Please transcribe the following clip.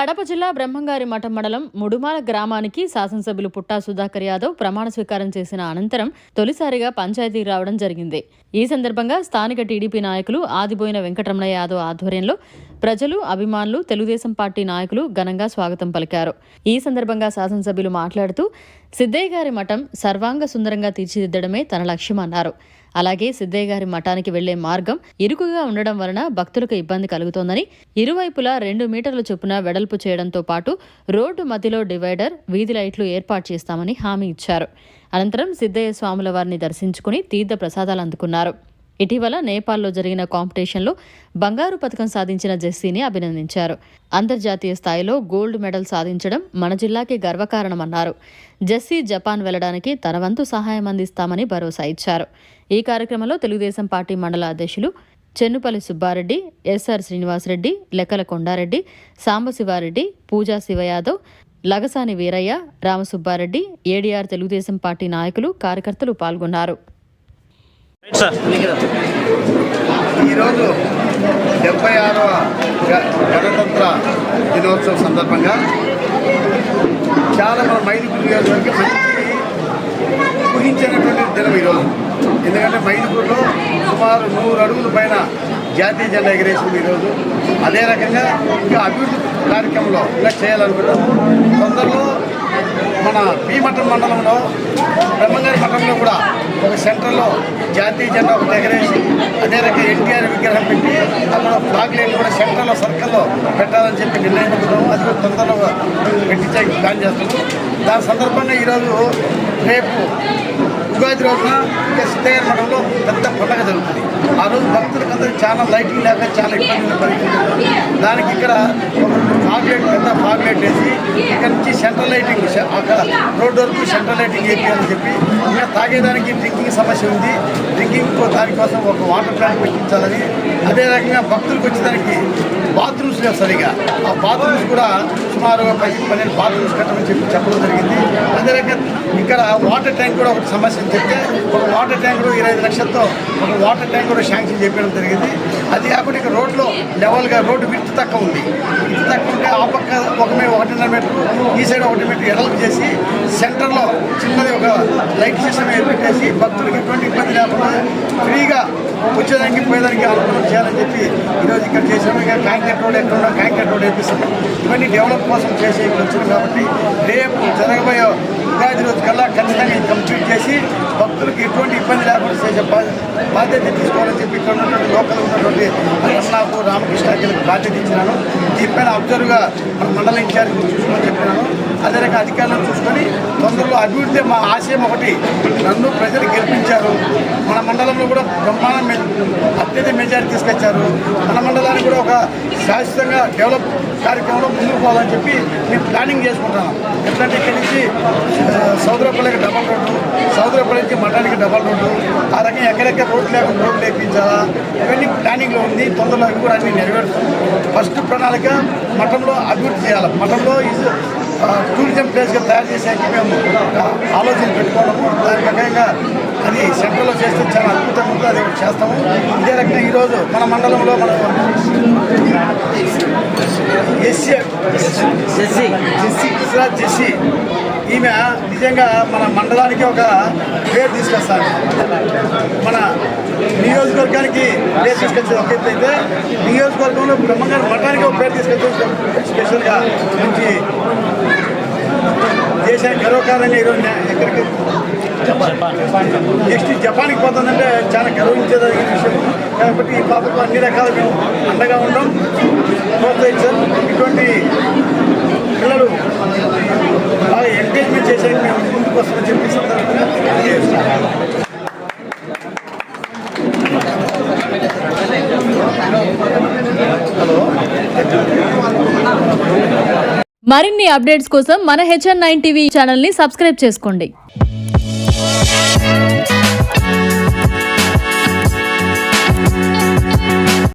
కడప జిల్లా బ్రహ్మంగారి మఠం మండలం ముడుమాల గ్రామానికి శాసనసభ్యులు పుట్టా సుధాకర్ యాదవ్ ప్రమాణ స్వీకారం చేసిన అనంతరం తొలిసారిగా పంచాయతీకి రావడం జరిగింది. ఈ సందర్భంగా స్థానిక టీడీపీ నాయకులు ఆదిబోయిన వెంకటరమణ యాదవ్ ఆధ్వర్యంలో ప్రజలు, అభిమానులు, తెలుగుదేశం పార్టీ నాయకులు ఘనంగా స్వాగతం పలికారు. ఈ సందర్భంగా శాసనసభ్యులు మాట్లాడుతూ సిద్దయ్య గారి మఠం సర్వాంగ సుందరంగా తీర్చిదిద్దడమే తన లక్ష్యమన్నారు. అలాగే సిద్దయ్య గారి మఠానికి వెళ్లే మార్గం ఇరుకుగా ఉండడం వలన భక్తులకు ఇబ్బంది కలుగుతోందని, ఇరువైపులా 2 మీటర్ల చొప్పున వెడల్పు చేయడంతో పాటు రోడ్డు మధ్యలో డివైడర్, వీధి లైట్లు ఏర్పాటు చేస్తామని హామీ ఇచ్చారు. అనంతరం సిద్దయ్య స్వాముల వారిని దర్శించుకుని తీర్థ ప్రసాదాలు అందుకున్నారు. ఇటీవల నేపాల్లో జరిగిన కాంపిటీషన్లో బంగారు పథకం సాధించిన జెస్సీని అభినందించారు. అంతర్జాతీయ స్థాయిలో గోల్డ్ మెడల్ సాధించడం మన జిల్లాకి గర్వకారణమన్నారు. జెస్సీ జపాన్ వెళ్లడానికి తన వంతు సహాయం అందిస్తామని భరోసా ఇచ్చారు. ఈ కార్యక్రమంలో తెలుగుదేశం పార్టీ మండల అధ్యక్షులు చెన్నుపల్లి సుబ్బారెడ్డి, ఎస్ఆర్ శ్రీనివాసరెడ్డి, లెక్కల కొండారెడ్డి, సాంబశివారెడ్డి, పూజా శివయాదవ్, లగసాని వీరయ్య, రామసుబ్బారెడ్డి, ఏడీఆర్ తెలుగుదేశం పార్టీ నాయకులు, కార్యకర్తలు పాల్గొన్నారు. ఈరోజు 76వ గణతంత్ర దినోత్సవం సందర్భంగా చాలా మన మైదుకూరు నియోజకవర్గం మంచి ఊహించినటువంటి దినం ఈరోజు. ఎందుకంటే మైదుకూరులో సుమారు 100 అడుగుల పైన జాతీయ జెండా ఎగరేసింది ఈరోజు. అదే రకంగా ఇంకా అభివృద్ధి కార్యక్రమంలో ఇలా చేయాలనుకుంటాము. తొందరలో మన భీమఠం మండలంలో బ్రహ్మంగారి మఠంలో కూడా ఒక సెంటర్లో జాతీయ జెండా ఒకటి ఎగరేసి, అదే రకంగా ఎన్టీఆర్ విగ్రహం పెట్టి అక్కడ ఫ్లాగ్ లైన్ కూడా సెంటర్లో సర్కిల్లో పెట్టాలని చెప్పి నిర్ణయించుకున్నాము. అది కూడా తొందరలో పెట్టించడానికి ప్లాన్ చేస్తున్నాము. దాని సందర్భంగా ఈరోజు రేపు ఉగాది రోజున ఇంకా సిద్దయ్య మఠంలో పెద్ద పండుగ జరుగుతుంది. ఆ రోజు భక్తులకందరూ చాలా లైటింగ్ లేక చాలా ఇబ్బంది పడుతుంది. దానికి ఇక్కడ ఫాగ్లైట్, పెద్ద ఫాగ్లైట్ వేసి ఇక్కడ నుంచి సెంట్రల్ లైటింగ్, అక్కడ రోడ్డు వరకు సెంట్రల్ లైటింగ్ వేయాలని చెప్పి, ఇంకా తాగేదానికి డ్రింకింగ్ సమస్య ఉంది, డ్రింకింగ్ దానికోసం ఒక వాటర్ ట్యాంక్ పెట్టించాలని, అదే రకంగా భక్తులకు వచ్చేదానికి బాత్రూమ్స్ లేవు సరిగా, ఆ బాత్రూమ్స్ కూడా సుమారు 10-12 బాత్రూమ్స్ కట్టమని చెప్పడం జరిగింది. అదే రకంగా ఇక్కడ వాటర్ ట్యాంక్ కూడా ఒక సమస్య అని చెప్తే ఒక వాటర్ ట్యాంక్ 25 లక్షలతో ఒక వాటర్ ట్యాంక్ కూడా శాంక్షన్ చేయడం జరిగింది. అది కాకుండా ఇక్కడ రోడ్లో లెవెల్గా రోడ్డు విడ్త్ తక్కువ ఉంది. విడ్త్ తక్కువ ఉంటే ఆ పక్క 1.5 మీటర్, ఈ సైడ్ 1 మీటర్ ఎడల్పు చేసి సెంటర్లో చిన్నది ఒక లైట్ సిస్టమ్ ఏర్పెట్టేసి భక్తులకు ఎటువంటి ఇబ్బంది లేకుండా ఫ్రీగా వచ్చేదానికి పోయేదానికి అనుకూలం చేయాలని చెప్పి ఈరోజు ఇక్కడ చేసాము. ఇంకా కాంక్రీట్ రోడ్ ఎక్కడ కాంక్రీట్ రోడ్ వేపిస్తాము. ఇవన్నీ డెవలప్ కోసం చేసి ఇక్కడ వచ్చినాం కాబట్టి రేపు జరగబోయే ఉగాది రోజు కల్లా ఖచ్చితంగా ఇది కంప్లీట్ చేసి భక్తులకు ఎటువంటి ఇబ్బంది లేకుండా చేసే బాధ్యత తీసుకోవాలని చెప్పి ఇక్కడ ఉన్నటువంటి లోకల్ ఉన్నటువంటి రమణాకు, రామకృష్ణకి బాధ్యత ఇచ్చినాను. దీనిపైన అబ్జర్వ్గా మన మండల ఇన్ఛార్జ్ చూసుకోమని చెప్పినాను. అదే రకంగా అధికారులను చూసుకొని తొందరలో అభివృద్ధి మా ఆశయం ఒకటి. నన్ను ప్రజలు గెలిపించారు. మన మండలంలో కూడా బ్రహ్మాండ అత్యధిక మెజారిటీ తీసుకొచ్చారు. మన మండలానికి కూడా ఒక శాశ్వతంగా డెవలప్ కార్యక్రమంలో ముందుకు పోవాలని చెప్పి మేము ప్లానింగ్ చేసుకుంటున్నాం. ఎట్లంటే ఇక్కడి నుంచి సౌదరపల్లికి డబల్ రోడ్డు, సౌదరపల్లి నుంచి మఠానికి డబల్ రోడ్డు, ఆ రకంగా ఎక్కడెక్కడ రోడ్లు లేకుండా రోడ్లు వేయించాలా, ఇవన్నీ ప్లానింగ్లో ఉంది. తొందరలో అవి కూడా అన్ని నెరవేరుతాం. ఫస్ట్ ప్రణాళిక మఠంలో అభివృద్ధి చేయాలి. మఠంలో టూరిజం ప్లేస్గా తయారు చేసేకి మేము ఆలోచన పెట్టుకోవడము. దాని ప్రకారంగా అది సెంట్రల్లో చేస్తే చాలా అద్భుతంగా ఉంటుంది. అది చేస్తాము. ఇదే రకంగా ఈరోజు మన మండలంలో మనం జెస్సీ ఈమె నిజంగా మన మండలానికి ఒక పేరు తీసుకొస్తాను. మన నియోజకవర్గానికి పేరు తీసుకొచ్చేది ఒక ఎత్తు అయితే, నియోజకవర్గంలో బ్రహ్మంగారి మఠానికి ఒక పేరు తీసుకొచ్చేది స్పెషల్గా మంచి దేశానికి గర్వకారంగా ఈరోజు ఎక్కడికి నెక్స్ట్ జపాన్కి పోతుందంటే చాలా గర్వించేదగిన విషయం. కాబట్టి ఈ పాపకు అన్ని రకాలు మేము అండగా ఉంటాం, ప్రోత్సహించాం. ఇటువంటి పిల్లలు బాగా ఎంకరేజ్మెంట్ చేసేది మేము ముందుకు వస్తామని చెప్పి సందర్భంగా మరిన్ని అప్డేట్స్ కోసం మన HN9 టీవీ ఛానల్ని సబ్స్క్రైబ్ చేసుకోండి.